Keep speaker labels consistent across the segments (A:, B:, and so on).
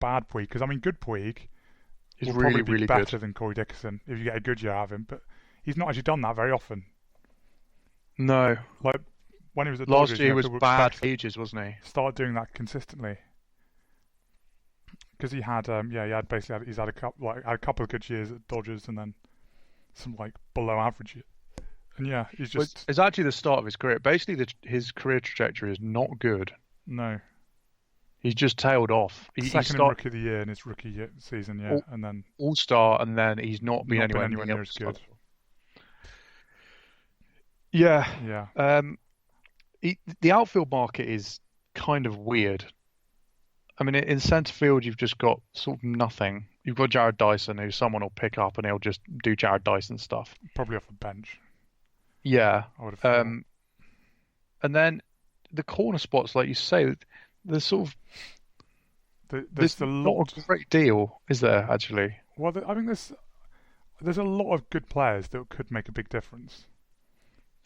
A: bad Puig, because I mean, good Puig
B: He's
A: will probably
B: really,
A: be
B: really good.
A: better than Corey Dickerson if you get a good year out of him, but he's not actually done that very often.
B: No,
A: Like when he was at
B: last
A: Dodgers,
B: year he was
A: people
B: bad for ages, wasn't he?
A: started doing that consistently because he had he had basically he's had a couple of good years at Dodgers and then some like below average years. And yeah, he's
B: Well,
A: just
B: it's actually the start of his career. Basically, his career trajectory is not good.
A: no
B: He's just tailed off. He
A: second in
B: started
A: rookie of the year in his season, yeah,
B: all,
A: and then
B: all star, and then he's not been
A: not been
B: anywhere
A: anywhere
B: near
A: near
B: all
A: as
B: star.
A: good.
B: Yeah.
A: Yeah,
B: The outfield market is kind of weird. I mean, in centre field, you've just got sort of nothing. You've got Jared Dyson, who someone will pick up and he'll just do Jared Dyson stuff.
A: probably off the bench.
B: Yeah.
A: I would have thought.
B: And then the corner spots, like you say, there's sort of
A: There's
B: there's
A: a
B: not
A: lot.
B: a great deal, is there, actually?
A: Well, I think there's a lot of good players that could make a big difference.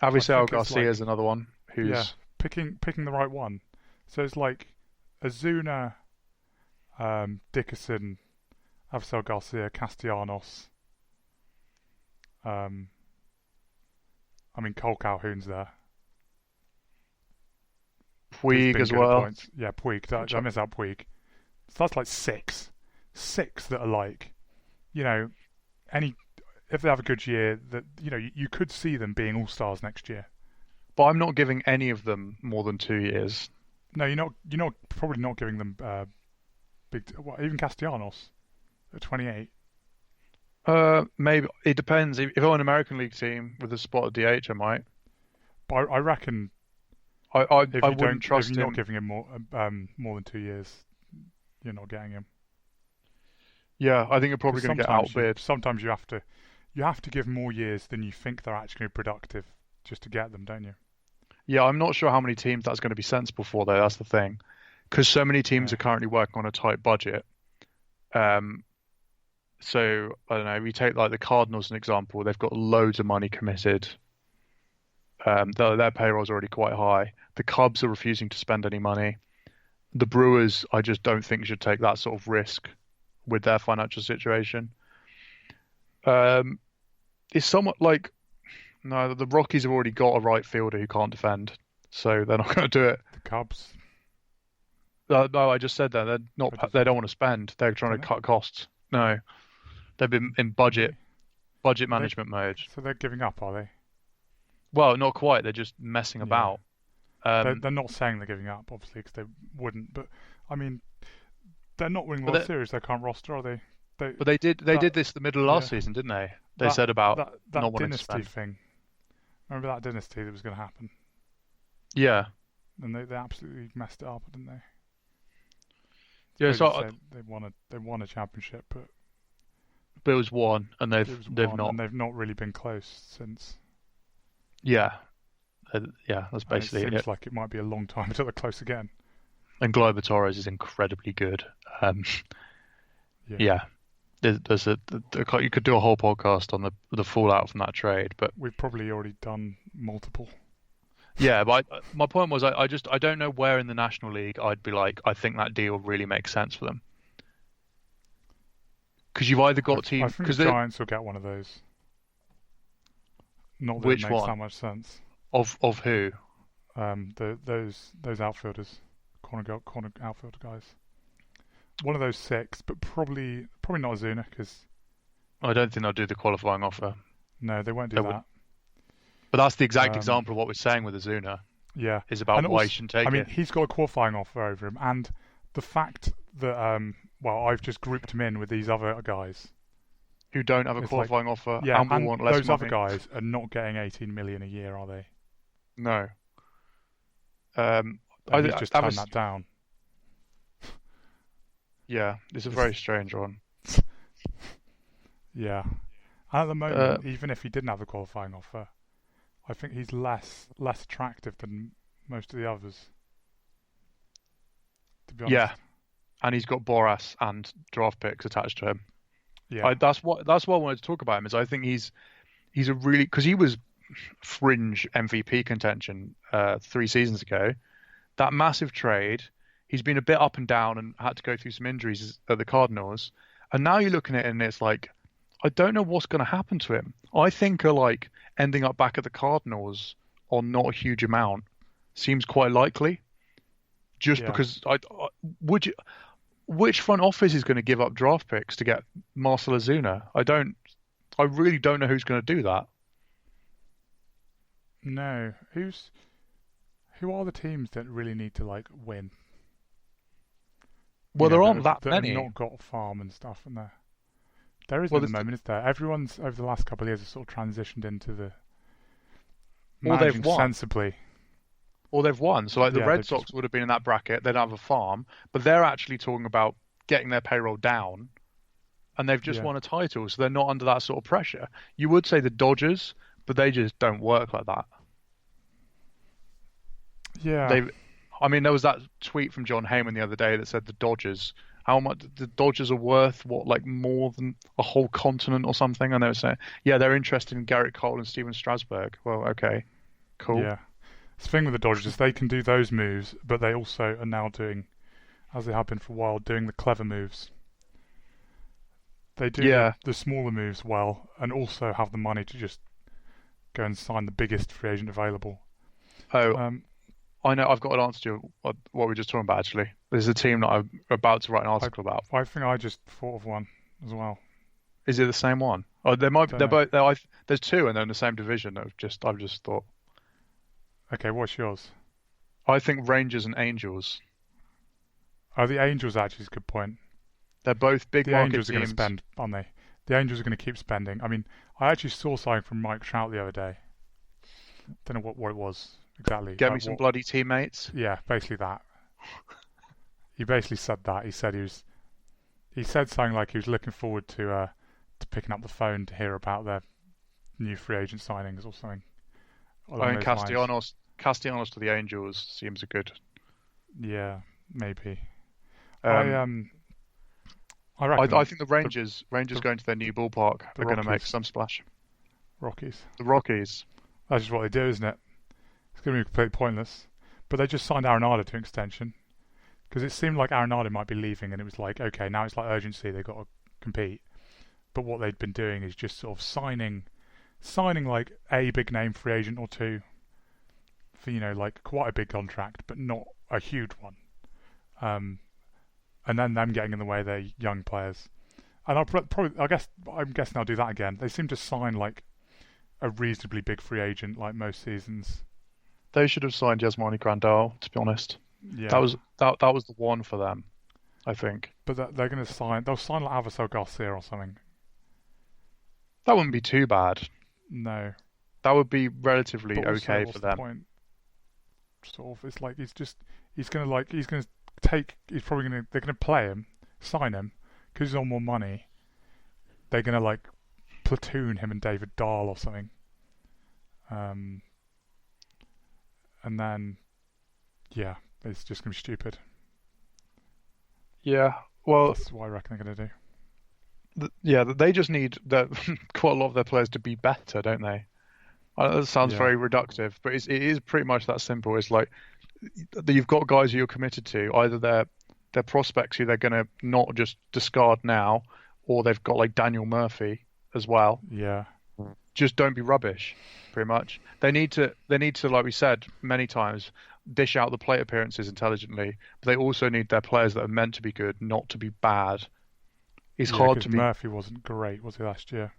A: I
B: Avisel
A: think it's
B: Garcia is
A: like
B: another one
A: yeah,
B: who's
A: picking the right one. So it's like Azuna, Dickerson, Avisel Garcia, Castellanos. Um, I mean Cole Calhoun's there. He's
B: Puig
A: been
B: as
A: good at
B: well.
A: points. Yeah, Puig.
B: I'm
A: I
B: try-
A: miss out Puig. So that's like six that are like, you know, any if they have a good year, that you could see them being all stars next year.
B: But I'm not giving any of them more than 2 years.
A: No, you're not probably not giving them even Castellanos at 28.
B: Maybe it depends. If I'm an American League team with a spot at DH, I might.
A: But I reckon
B: I wouldn't
A: if
B: trust
A: you're not
B: him.
A: giving him more than 2 years, you're not getting him.
B: Yeah, I think you're probably
A: Because
B: going to get outbid.
A: sometimes you have to give more years than you think they're actually productive just to get them, don't you?
B: Yeah, I'm not sure how many teams that's going to be sensible for, though. That's the thing. Because so many teams
A: Yeah.
B: are currently working on a tight budget. Um, so I don't know. We take like the Cardinals as an example. They've got loads of money committed. Their payroll's already quite high. The Cubs are refusing to spend any money. The Brewers, I just don't think should take that sort of risk with their financial situation. Um, it's somewhat like no, the Rockies have already got a right fielder who can't defend, so they're not going to do it.
A: The Cubs,
B: No, I just said that they're not.
A: what do you
B: They
A: think?
B: don't want to spend. They're trying
A: Don't
B: to
A: they?
B: cut costs. No, they've been in
A: Really?
B: budget
A: Are they?
B: management mode.
A: So they're giving up, are they?
B: Well, not quite. They're just messing
A: Yeah.
B: about.
A: They're,
B: Um,
A: they're not saying they're giving up, obviously, because they wouldn't. But I mean, they're not winning
B: but
A: World
B: they,
A: Series. They can't roster, are they? They
B: but they
A: that
B: did this the middle of last
A: yeah
B: season, didn't they? They
A: that
B: said about
A: that
B: not wanting to
A: dynasty
B: spend.
A: thing. Remember that dynasty that was going to happen,
B: Yeah,
A: and they absolutely messed it up, didn't they?
B: yeah.
A: Suppose
B: So
A: you'd say they won a championship, but
B: Bills won, and
A: it was
B: they've
A: one,
B: not.
A: and they've not really been close since.
B: Yeah, yeah. That's
A: And it
B: basically it.
A: seems like it might be a long time until they're close again.
B: And Glover Torres is incredibly good. Um,
A: Yeah,
B: yeah. You could do a whole podcast on the fallout from that trade, but
A: we've probably already done multiple.
B: yeah. But my point was, I don't know where in the National League I'd be like, I think that deal really makes sense for them because you've either
A: I,
B: got
A: I
B: team
A: think the
B: because they
A: Giants will get one of those. Not that it
B: which
A: makes that
B: one
A: much sense.
B: of who?
A: Those outfielders, corner outfielder guys. One of those six, but probably not Azuna because
B: I don't think they'll do the qualifying offer.
A: no, they won't do
B: They would,
A: that.
B: but that's the exact
A: Um,
B: example of what we're saying with Azuna
A: yeah,
B: is about
A: and
B: why you
A: also,
B: shouldn't
A: I
B: take
A: mean,
B: it.
A: he's got a qualifying offer over him, and the fact that well, I've just grouped him in with these other guys.
B: Who don't have a
A: It's like,
B: qualifying offer
A: yeah,
B: and will
A: and
B: want less
A: those other
B: money.
A: guys are not getting 18 million a year, are they?
B: No. Um, I,
A: And he's just
B: that
A: turned
B: was
A: that down.
B: yeah. It's a
A: It's,
B: very strange one.
A: yeah, and at the
B: Uh,
A: moment, even if he didn't have a qualifying offer, I think he's less attractive than most of the others. To be
B: yeah,
A: honest,
B: and he's got Boras and draft picks attached to him.
A: yeah,
B: That's what I wanted to talk about him is I think he's a really because he was fringe MVP contention 3 seasons ago. That massive trade, He's been a bit up and down and had to go through some injuries at the Cardinals. And now you're looking at it and it's like, I don't know what's going to happen to him. I think like ending up back at the Cardinals on not a huge amount seems quite likely. Just
A: Yeah.
B: because would you, which front office is going to give up draft picks to get Marcell Ozuna? I really don't know who's going to do that.
A: No. Who are the teams that really need to like win?
B: Well, there aren't that
A: that have
B: many.
A: not got farm and stuff in there. There isn't
B: Well,
A: at the moment, is there? Everyone's over the last couple of years has sort of transitioned into the
B: or they've
A: managing
B: won.
A: sensibly.
B: Or they've won. So like the
A: Yeah,
B: Red
A: they've
B: Sox
A: just
B: would have been in that bracket. They'd have a farm, but they're actually talking about getting their payroll down, and they've just
A: yeah.
B: won a title, so they're not under that sort of pressure. You would say the Dodgers, but they just don't work like that.
A: Yeah.
B: They, I mean, there was that tweet from John Heyman the other day that said the Dodgers, how much the Dodgers are worth, what, like more than a whole continent or something, and they were saying, yeah, they're interested in Garrett Cole and Steven Strasburg. Well, okay, cool.
A: Yeah. The thing with the Dodgers is they can do those moves, but they also are now doing, as they have been for a while, doing the clever moves. They do
B: Yeah.
A: the smaller moves well, and also have the money to just go and sign the biggest free agent available.
B: Oh,
A: Um,
B: I know. I've got an answer to what we were just talking about. Actually, there's a team that I'm about to write an
A: I
B: article about.
A: I think I just thought of one as well.
B: Is it the same one? Oh, there might.
A: Don't
B: They're
A: know.
B: both. There's two, and they're in the same division. I've just thought.
A: Okay, what's yours?
B: I think Rangers and Angels.
A: Oh, the Angels actually is a good point.
B: They're both big
A: The
B: market
A: Angels are going to
B: teams.
A: spend, aren't they? The Angels are going to keep spending. I mean, I actually saw something from Mike Trout the other day. Don't know what it was exactly.
B: Get me some bloody teammates.
A: Yeah, basically that. He basically said that. He said something like he was looking forward to picking up the phone to hear about their new free agent signings or something
B: I
A: along
B: mean,
A: those lines.
B: Castellanos to the Angels seems a good.
A: Yeah, maybe. I
B: Um,
A: I
B: I
A: reckon
B: think the Rangers
A: the
B: going to their new ballpark
A: the
B: are going to make
A: Rockies.
B: some splash.
A: Rockies.
B: The Rockies.
A: That's just what they do, isn't it? It's going to be completely pointless. But they just signed Arenado to an extension because it seemed like Arenado might be leaving, and it was like, okay, now it's like urgency. They've got to compete. But what they'd been doing is just sort of signing like a big name free agent or two for like quite a big contract, but not a huge one. Um, and then them getting in the way of their young players. And I'm guessing they'll do that again. They seem to sign like a reasonably big free agent like most seasons.
B: They should have signed Yasmani Grandal, to be honest. That
A: Yeah,
B: was that was the one for them, I think.
A: but they're going to sign. They'll sign like Avisel Garcia or something.
B: That wouldn't be too bad.
A: No,
B: That would be relatively
A: but also,
B: okay
A: what's
B: for
A: the
B: them.
A: point? Sort of, it's like he's gonna take. He's probably gonna. They're gonna play him, sign him, because he's on more money. They're gonna like platoon him and David Dahl or something. Um, and then yeah, it's just gonna be stupid.
B: Yeah. Well,
A: That's what I reckon they're gonna do.
B: yeah, they just need quite a lot of their players to be better, don't they? I know that sounds
A: Yeah,
B: very reductive, but it is pretty much that simple. It's like you've got guys who you're committed to. Either they're prospects who they're going to not just discard now, or they've got like Daniel Murphy as well.
A: yeah,
B: Just don't be rubbish, pretty much. They need to, like we said many times, dish out the plate appearances intelligently, but they also need their players that are meant to be good, not to be bad. It's
A: yeah.
B: hard
A: Because
B: to be.
A: Murphy wasn't great, was he last year?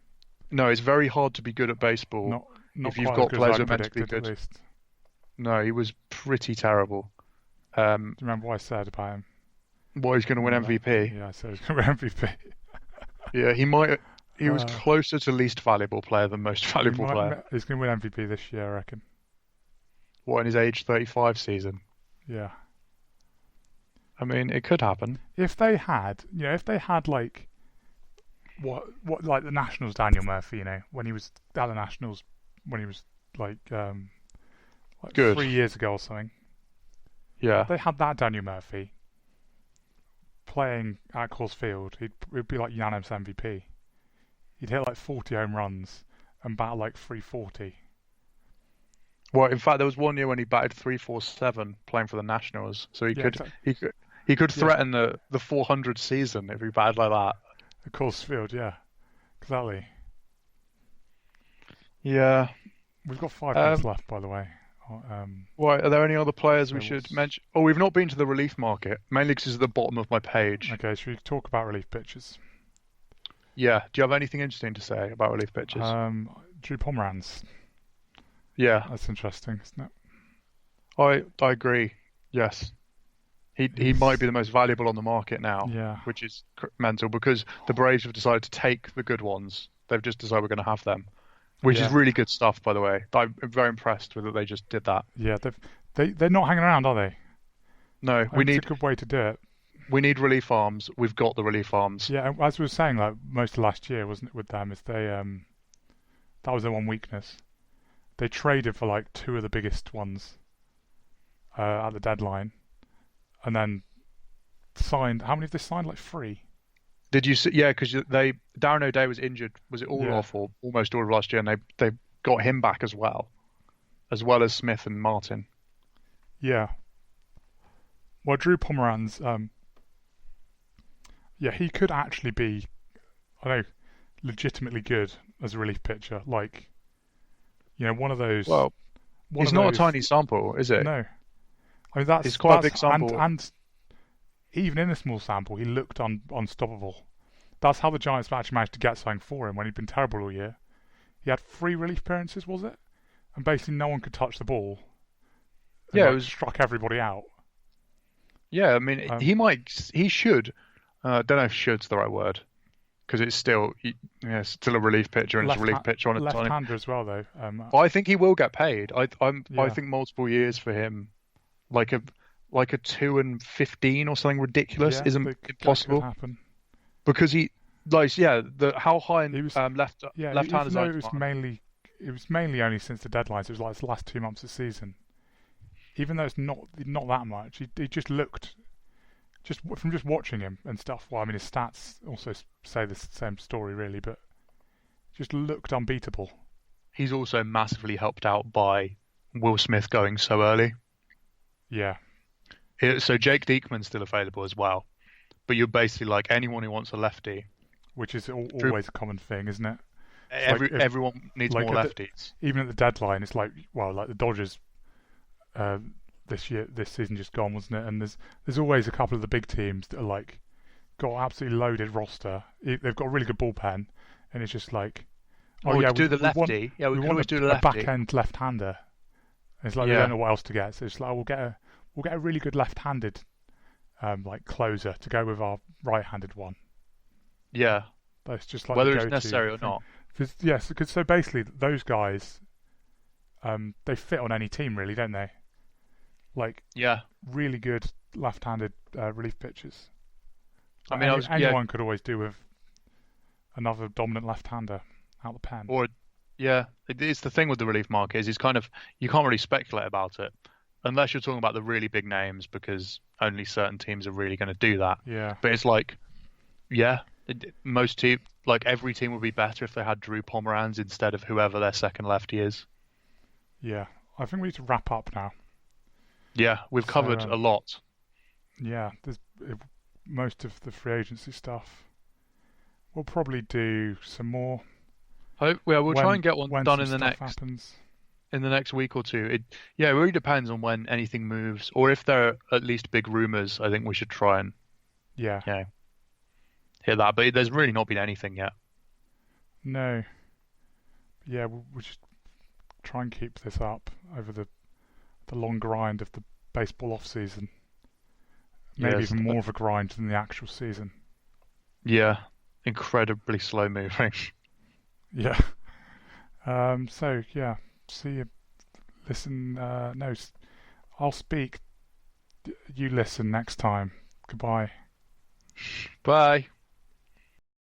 B: No, it's very hard to be good at baseball
A: Not not
B: if you've
A: quite as
B: got
A: good as
B: players
A: I
B: who are meant to be
A: predicted, at
B: good.
A: least. Do
B: No, he was pretty terrible.
A: you remember what I said about him?
B: Well, he's going to win
A: Remember that?
B: MVP.
A: Yeah, I said he was going to win MVP.
B: Yeah, he might. He was
A: Uh,
B: closer to least valuable player than most valuable player.
A: he's going to win MVP this year, I reckon.
B: What in his age 35 season?
A: Yeah.
B: I mean, it could happen.
A: If they had, like what like the Nationals Daniel Murphy, when he was at the Nationals, when he was like
B: Good.
A: 3 years ago or something.
B: Yeah.
A: If they had that Daniel Murphy playing at Coors Field, he'd be like unanimous MVP. He'd hit like 40 home runs and bat like 340.
B: Well, in fact, there was one year when he batted 347 playing for the Nationals, so he
A: Yeah,
B: could
A: exactly.
B: he could He could
A: Yeah,
B: threaten the 400 season if he batted like that.
A: of course, field. Yeah, exactly.
B: Yeah.
A: We've got 5 minutes
B: Um,
A: left, by the way.
B: Right, are there any other players we
A: So
B: should
A: what's
B: mention? Oh, we've not been to the relief market, mainly because it's at the bottom of my page.
A: okay? Should we talk about relief pitchers?
B: Yeah, do you have anything interesting to say about relief pitchers?
A: Drew Pomeranz.
B: Yeah,
A: That's interesting, isn't it?
B: I agree. Yes, he might
A: He's
B: be the most valuable on the market now,
A: yeah,
B: which is mental because the Braves have decided to take the good ones. They've just decided we're going to have them, which is
A: yeah,
B: really good stuff, by the way. I'm very impressed with that they just did that.
A: yeah. They're not hanging around, are they?
B: No,
A: I think it's a good way to do it.
B: we need relief arms. We've got the relief arms.
A: Yeah, and as we were saying, like most of last year, wasn't it, with them? Is they that was their one weakness. They traded for like two of the biggest ones at the deadline, and then signed. How many have they signed? Like three.
B: Did you see? Yeah, because Darren O'Day was injured. Was it all
A: Yeah,
B: off or almost all of last year? And they got him back as well as Smith and Martin.
A: yeah. Well, Drew Pomeranz, yeah, he could actually be, I don't know, legitimately good as a relief pitcher. Like, one of those,
B: Well,
A: one
B: it's
A: of
B: not a
A: those.
B: tiny sample, is it?
A: No, I mean
B: It's quite a big
A: and
B: sample.
A: even in a small sample, he looked unstoppable. That's how the Giants actually managed to get something for him when he'd been terrible all year. He had 3 relief appearances, was it? And basically no one could touch the ball and
B: Yeah, it
A: like
B: was.
A: struck everybody out.
B: Yeah, I mean,
A: Um,
B: he should. I don't know if "should's" the right word because it's still, it's still a relief pitcher and it's a relief pitcher on a tiny.
A: left-hander as well, though.
B: But I think he will get paid. I
A: Yeah,
B: think multiple years for him, like a 2 and 15 or something ridiculous,
A: yeah,
B: isn't
A: that could
B: impossible
A: happen.
B: because he, like, yeah, the how high
A: He was, yeah, even
B: left-handers
A: though
B: are in demand.
A: it was mainly only since the deadline. So it was like the last 2 months of the season. Even though it's not that much, he just looked from just watching him and stuff. Well, I mean, his stats also say the same story, really, but just looked unbeatable.
B: He's also massively helped out by Will Smith going so early.
A: Yeah,
B: So Jake Diekman's still available as well, but you're basically like anyone who wants a lefty.
A: which is
B: Drew,
A: always a common thing, isn't it? It's like
B: everyone needs
A: like
B: more lefties.
A: even at the deadline, it's like, well, like the Dodgers uh, this season just gone, wasn't it? And there's always a couple of the big teams that are like got absolutely loaded roster. They've got a really good bullpen, and it's just like, oh
B: Or
A: yeah,
B: to do the
A: we want
B: lefty. Yeah, we
A: we
B: could
A: want
B: always do the
A: a
B: lefty.
A: back end left-hander. And it's like they don't
B: Yeah,
A: know what else to get, so it's like we'll get a really good left-handed like closer to go with our right-handed one.
B: yeah.
A: That's just like the
B: Whether it's
A: go-to
B: necessary or
A: thing.
B: not.
A: Yes, because so basically those guys, they fit on any team really, don't they? Like
B: Yeah.
A: really good left-handed relief pitchers.
B: I
A: Like
B: mean,
A: anyone could always do with another dominant left-hander out the pen.
B: or yeah. It's the thing with the relief market is it's kind of you can't really speculate about it unless you're talking about the really big names because only certain teams are really going to do that.
A: Yeah,
B: But it's like, yeah, most team, like every team would be better if they had Drew Pomeranz instead of whoever their second lefty is.
A: yeah. I think we need to wrap up now.
B: Yeah, we've
A: So
B: covered a lot.
A: yeah, there's most of the free agency stuff. We'll probably do some more
B: Hope, yeah, we'll try and get one
A: when
B: done
A: some
B: in the
A: stuff
B: next
A: happens.
B: week or two. Yeah, it really depends on when anything moves, or if there are at least big rumors. I think we should try and
A: Yeah,
B: hit that. But there's really not been anything yet.
A: no, yeah, we'll just try and keep this up over the long grind of the baseball off season. Maybe
B: Yes,
A: even more of a grind than the actual season.
B: yeah, incredibly slow moving.
A: Yeah. So yeah, see you. Listen. No, I'll speak. You listen next time. Goodbye.
B: Bye.